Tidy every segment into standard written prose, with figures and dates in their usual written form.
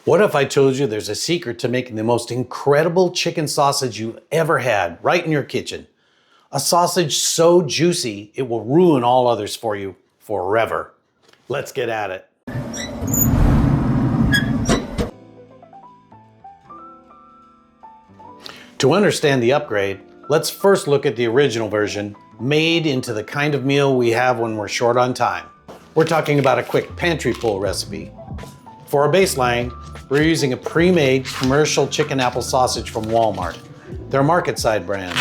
What if I told you there's a secret to making the most incredible chicken sausage you've ever had right in your kitchen? A sausage so juicy, it will ruin all others for you forever. Let's get at it. To understand the upgrade, let's first look at the original version, made into the kind of meal we have when we're short on time. We're talking about a quick pantry pull recipe. For our baseline, we're using a pre-made commercial chicken apple sausage from Walmart, their Marketside brand.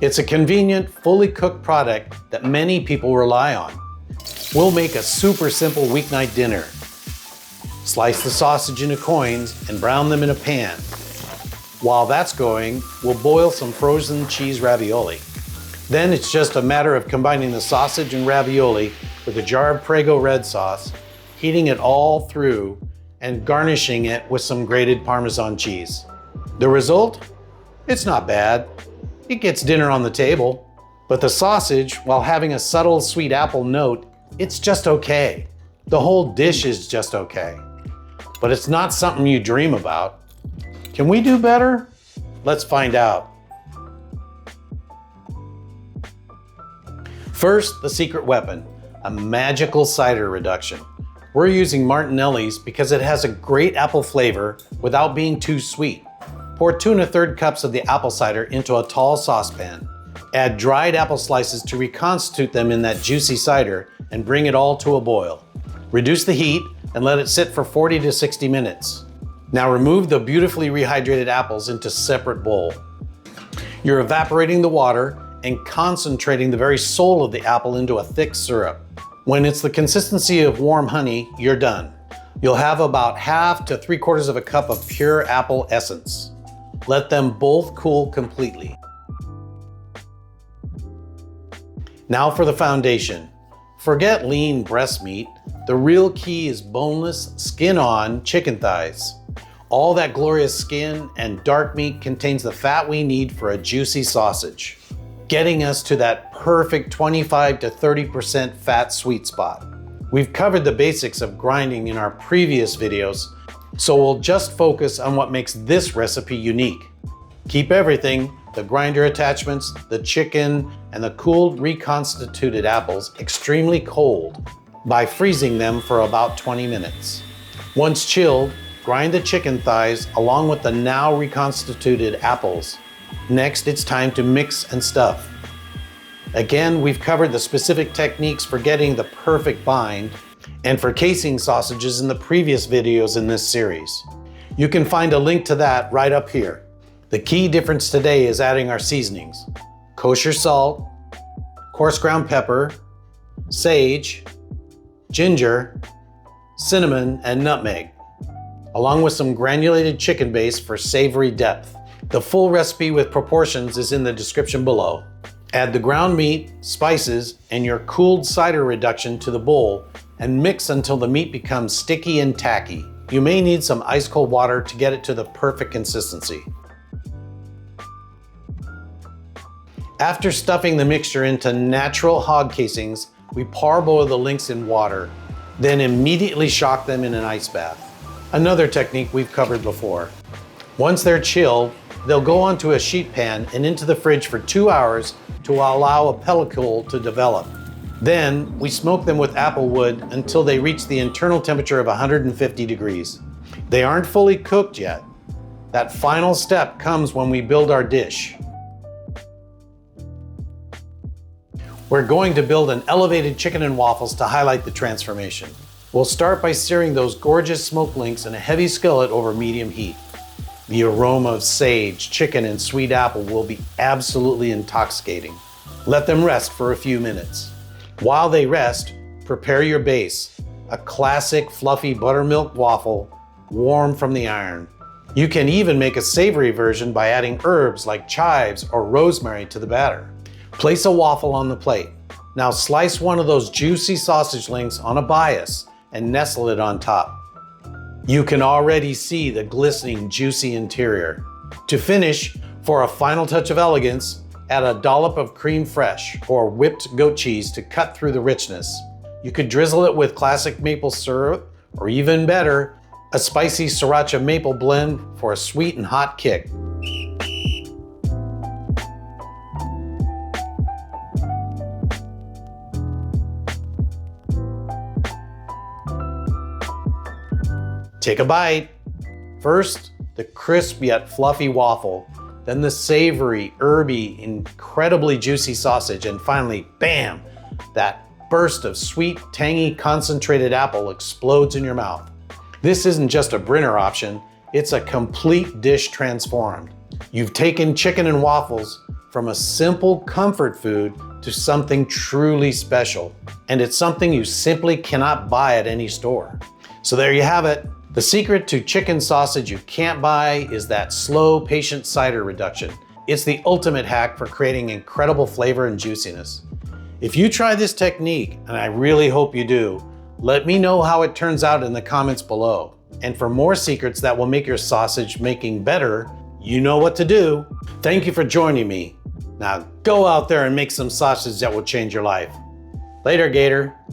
It's a convenient, fully cooked product that many people rely on. We'll make a super simple weeknight dinner. Slice the sausage into coins and brown them in a pan. While that's going, we'll boil some frozen cheese ravioli. Then it's just a matter of combining the sausage and ravioli with a jar of Prego red sauce, heating it all through, and garnishing it with some grated Parmesan cheese. The result? It's not bad. It gets dinner on the table. But the sausage, while having a subtle sweet apple note, it's just okay. The whole dish is just okay. But it's not something you dream about. Can we do better? Let's find out. First, the secret weapon, a magical cider reduction. We're using Martinelli's because it has a great apple flavor without being too sweet. Pour 2 1/3 cups of the apple cider into a tall saucepan. Add dried apple slices to reconstitute them in that juicy cider and bring it all to a boil. Reduce the heat and let it sit for 40 to 60 minutes. Now remove the beautifully rehydrated apples into a separate bowl. You're evaporating the water and concentrating the very soul of the apple into a thick syrup. When it's the consistency of warm honey, you're done. You'll have about 1/2 to 3/4 of a cup of pure apple essence. Let them both cool completely. Now for the foundation. Forget lean breast meat. The real key is boneless, skin-on chicken thighs. All that glorious skin and dark meat contains the fat we need for a juicy sausage, getting us to that perfect 25 to 30% fat sweet spot. We've covered the basics of grinding in our previous videos, so we'll just focus on what makes this recipe unique. Keep everything, the grinder attachments, the chicken, and the cooled reconstituted apples extremely cold by freezing them for about 20 minutes. Once chilled, grind the chicken thighs along with the now reconstituted apples. Next, it's time to mix and stuff. Again, we've covered the specific techniques for getting the perfect bind and for casing sausages in the previous videos in this series. You can find a link to that right up here. The key difference today is adding our seasonings: kosher salt, coarse ground pepper, sage, ginger, cinnamon, and nutmeg, along with some granulated chicken base for savory depth. The full recipe with proportions is in the description below. Add the ground meat, spices, and your cooled cider reduction to the bowl and mix until the meat becomes sticky and tacky. You may need some ice cold water to get it to the perfect consistency. After stuffing the mixture into natural hog casings, we parboil the links in water, then immediately shock them in an ice bath. Another technique we've covered before. Once they're chilled, they'll go onto a sheet pan and into the fridge for 2 hours to allow a pellicle to develop. Then we smoke them with apple wood until they reach the internal temperature of 150 degrees. They aren't fully cooked yet. That final step comes when we build our dish. We're going to build an elevated chicken and waffles to highlight the transformation. We'll start by searing those gorgeous smoked links in a heavy skillet over medium heat. The aroma of sage, chicken, and sweet apple will be absolutely intoxicating. Let them rest for a few minutes. While they rest, prepare your base, a classic fluffy buttermilk waffle, warm from the iron. You can even make a savory version by adding herbs like chives or rosemary to the batter. Place a waffle on the plate. Now slice one of those juicy sausage links on a bias and nestle it on top. You can already see the glistening, juicy interior. To finish, for a final touch of elegance, add a dollop of creme fraiche or whipped goat cheese to cut through the richness. You could drizzle it with classic maple syrup, or even better, a spicy sriracha maple blend for a sweet and hot kick. Take a bite. First, the crisp yet fluffy waffle, then the savory, herby, incredibly juicy sausage, and finally, bam, that burst of sweet, tangy, concentrated apple explodes in your mouth. This isn't just a Brinner option, it's a complete dish transformed. You've taken chicken and waffles from a simple comfort food to something truly special, and it's something you simply cannot buy at any store. So there you have it. The secret to chicken sausage you can't buy is that slow, patient cider reduction. It's the ultimate hack for creating incredible flavor and juiciness. If you try this technique, and I really hope you do, let me know how it turns out in the comments below. And for more secrets that will make your sausage making better, you know what to do. Thank you for joining me. Now go out there and make some sausage that will change your life. Later, Gator.